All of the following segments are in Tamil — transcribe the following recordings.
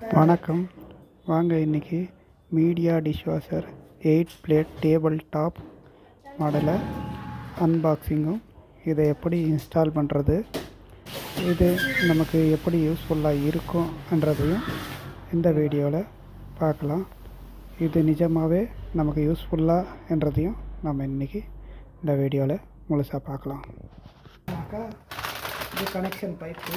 வணக்கம். வாங்க இன்றைக்கி Midea dishwasher 8 plate table top மாடலை அன்பாக்சிங்கும் இதை எப்படி இன்ஸ்டால் பண்ணுறது, இது நமக்கு எப்படி யூஸ்ஃபுல்லாக இருக்கும்ன்றதையும் இந்த வீடியோவில் பார்க்கலாம். இது நிஜமாகவே நமக்கு யூஸ்ஃபுல்லாகன்றதையும் நம்ம இன்றைக்கி இந்த வீடியோவில் முழுசாக பார்க்கலாம். இது கனெக்ஷன் பைப்பு,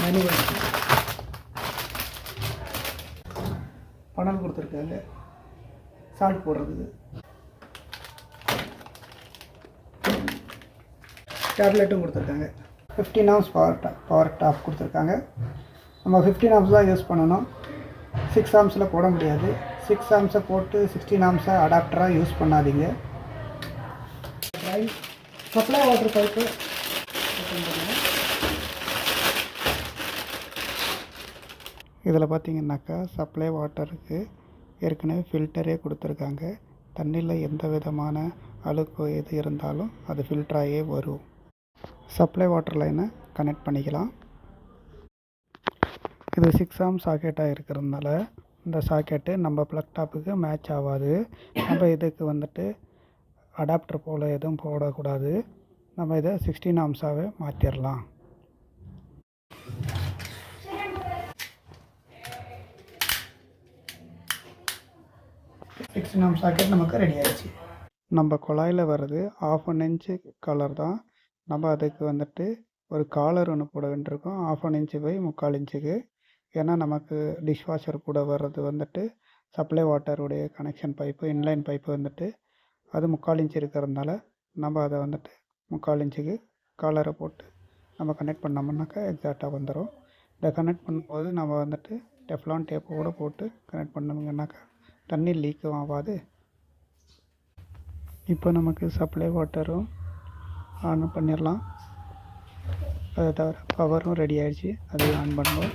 மேனுவல் பணல் கொடுத்துருக்காங்க, சால்ட் போடுறதுக்கு டேப்லெட்டும் கொடுத்துருக்காங்க. 15 amps பவர் டாப் கொடுத்துருக்காங்க. நம்ம 15 amps தான் யூஸ் பண்ணணும், 6 amps போட முடியாது. 6 amps போட்டு 16 amps அடாப்டராக யூஸ் பண்ணாதீங்க. சப்ளை வாட்டர் பைப்பு இதில் பார்த்திங்கனாக்கா சப்ளை வாட்டருக்கு ஏற்கனவே ஃபில்டரே கொடுத்துருக்காங்க. தண்ணியில் எந்த விதமான அழுக்கு எது இருந்தாலும் அது ஃபில்டராகவே வரும். சப்ளை வாட்டர் லைனை கனெக்ட் பண்ணிக்கலாம். இது 6 amps சாக்கெட்டாக இருக்கிறதுனால இந்த சாக்கெட்டு நம்ம ப்ளக் டாப்புக்கு மேட்ச் ஆகாது. நம்ம இதுக்கு அடாப்டர் போல் எதுவும் போடக்கூடாது. நம்ம இதை 16 amps மாற்றிடலாம். 16 amps சாக்கெட் நமக்கு ரெடி ஆகிடுச்சு. நம்ம குழாயில் வர்றது 1/2 inch கலர் தான். நம்ம அதுக்கு ஒரு காலர் ஒன்று போட வேண்டியிருக்கோம், 1/2 inch by 3/4 inch. ஏன்னா நமக்கு டிஷ்வாஷர் கூட வர்றது சப்ளை வாட்டருடைய கனெக்ஷன் பைப்பு, இன்லைன் பைப்பு அது 3/4 inch இருக்கிறதுனால நம்ம அதை 3/4 inch காலரை போட்டு நம்ம கனெக்ட் பண்ணோம்னாக்கா எக்ஸாக்டாக வந்துடும். இதை கனெக்ட் பண்ணும்போது நம்ம டெஃப்லான் டேப்போடு போட்டு கனெக்ட் பண்ணோம்னாக்கா தண்ணி லீக்கும் ஆகாது. இப்போ நமக்கு சப்ளை வாட்டரும் ஆன் பண்ணிடலாம். அதை தவிர பவரும் ரெடி ஆகிடுச்சு, அதையும் ஆன் பண்ணுவோம்.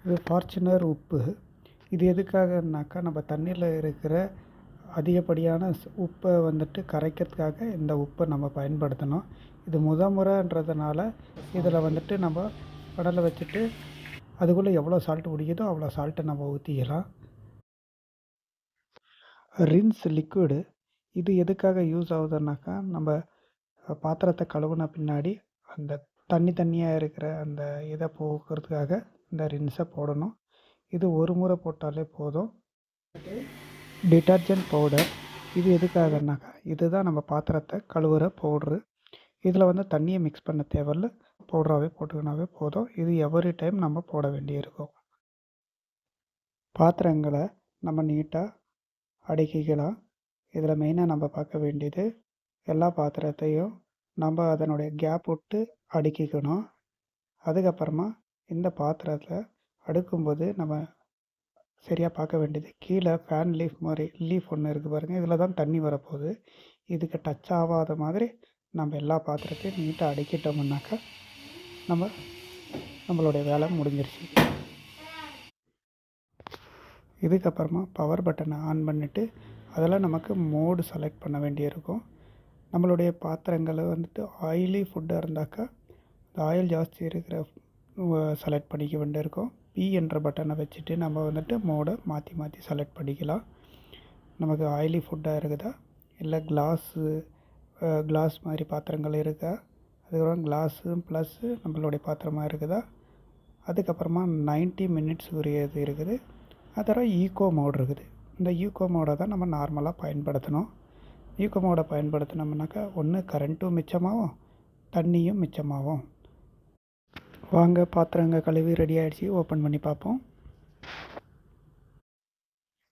இது ஃபார்ச்சுனர் உப்பு. இது எதுக்காகனாக்கா நம்ம தண்ணியில் இருக்கிற அதிகப்படியான உப்பை கரைக்கிறதுக்காக இந்த உப்பை நம்ம பயன்படுத்தணும். இது முறைன்றதுனால இதில் நம்ம படலை வச்சுட்டு அதுக்குள்ளே எவ்வளோ சால்ட்டு பிடிக்குதோ அவ்வளோ சால்ட்டை நம்ம ஊற்றிக்கலாம். ரின்ஸ் லிக்விடு இது எதுக்காக யூஸ் ஆகுதுன்னாக்கா நம்ம பாத்திரத்தை கழுவுன பின்னாடி அந்த தண்ணியாக இருக்கிற அந்த இதை போக்குறதுக்காக இந்த ரின்ஸை போடணும். இது ஒரு முறை போட்டாலே போதும். டிட்டர்ஜென்ட் பவுடர் இது எதுக்காகனாக்கா இதுதான் நம்ம பாத்திரத்தை கழுவுற பவுட்ரு. இதில் தண்ணியை மிக்ஸ் பண்ண தேவையில்ல, பவுடராகவே போட்டுக்கினாவே போதும். இது எவ்ரி டைம் நம்ம போட வேண்டியிருக்கும். பாத்திரங்களை நம்ம நீட்டாக அடுக்கிக்கலாம். இதில் மெயினாக நம்ம பார்க்க வேண்டியது எல்லா பாத்திரத்தையும் நம்ம அதனுடைய கேப் விட்டு அடுக்கிக்கணும். அதுக்கப்புறமா இந்த பாத்திரத்தை அடுக்கும்போது நம்ம சரியாக பார்க்க வேண்டியது கீழே ஃபேன் லீஃப் மாதிரி லீஃப் ஒன்று இருக்குது பாருங்கள், இதில் தான் தண்ணி வரப்போகுது. இதுக்கு டச் ஆகாத மாதிரி நம்ம எல்லா பாத்திரத்தையும் நீட்டாக அடுக்கிட்டோம்னாக்கா நம்மளுடைய வேலை முடிஞ்சிருச்சு. இதுக்கப்புறமா பவர் பட்டனை ஆன் பண்ணிவிட்டு அதில் நமக்கு மோடு செலக்ட் பண்ண வேண்டியிருக்கும். நம்மளுடைய பாத்திரங்களை ஆயிலி ஃபுட்டாக இருந்தாக்கா இந்த ஆயில் ஜாஸ்தி இருக்கிற செலக்ட் பண்ணிக்க வேண்டியிருக்கும். பி என்ற பட்டனை வச்சுட்டு நம்ம மோடை மாற்றி செலக்ட் பண்ணிக்கலாம். நமக்கு ஆயிலி ஃபுட்டாக இருக்குதா இல்லை கிளாஸ் மாதிரி பாத்திரங்கள் இருக்கா, அதுக்கப்புறம் கிளாஸு ப்ளஸ்ஸு நம்மளுடைய பாத்திரமாக இருக்குதா, அதுக்கப்புறமா 90 minutes உரியது இருக்குது. அதோட ஈகோ மோட் இருக்குது. இந்த ஈகோ மோடை தான் நம்ம நார்மலாக பயன்படுத்தணும். ஈகோ மோடை பயன்படுத்தினோம்னாக்கா ஒன்று கரண்ட்டும் மிச்சமாகும், தண்ணியும் மிச்சமாகும். வாங்க பாத்திரங்க கழுவி ரெடி ஆகிடுச்சு, ஓப்பன் பண்ணி பார்ப்போம்.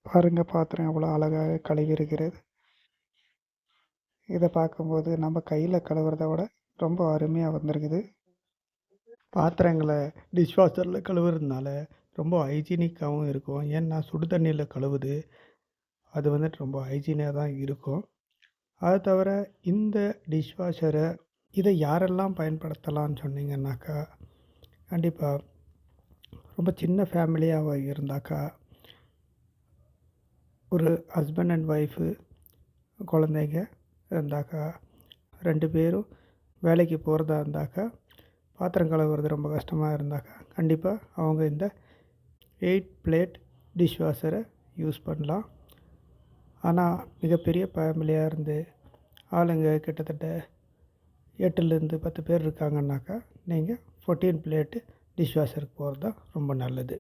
பாருங்கள், பாத்திரம் எவ்வளோ அழகாக கழுவி இருக்கிறது. இதை பார்க்கும்போது நம்ம கையில் கழுவுறத விட ரொம்ப அருமையாக வந்திருக்குது. பாத்திரங்களை டிஷ்வாஷரில் கழுவுறதுனால ரொம்ப ஹைஜீனிக்காகவும் இருக்கும். ஏன்னா சுடு தண்ணியில் கழுவுது, அது ரொம்ப ஹைஜீனியாக தான் இருக்கும். அதை தவிர இந்த டிஷ்வாஷரை இதை யாரெல்லாம் பயன்படுத்தலாம்னு சொன்னீங்கன்னாக்கா கண்டிப்பாக ரொம்ப சின்ன ஃபேமிலியாக இருந்தாக்கா ஒரு ஹஸ்பண்ட் அண்ட் ஒய்ஃபு குழந்தைங்க இருந்தாக்கா 2 பேரும் வேலைக்கு போகிறதா இருந்தாக்கா பாத்திரம் கழுவுறது ரொம்ப கஷ்டமாக இருந்தாக்கா கண்டிப்பாக அவங்க இந்த 8 பிளேட் டிஷ் வாஷரை யூஸ் பண்ணலாம். ஆனால் மிகப்பெரிய ஃபேமிலியாக இருந்து ஆளுங்க கிட்டத்தட்ட 8லேருந்து 10 பேர் இருக்காங்கன்னாக்கா நீங்கள் 14 பிளேட்டு டிஷ் வாஷருக்கு போகிறது தான் ரொம்ப நல்லது.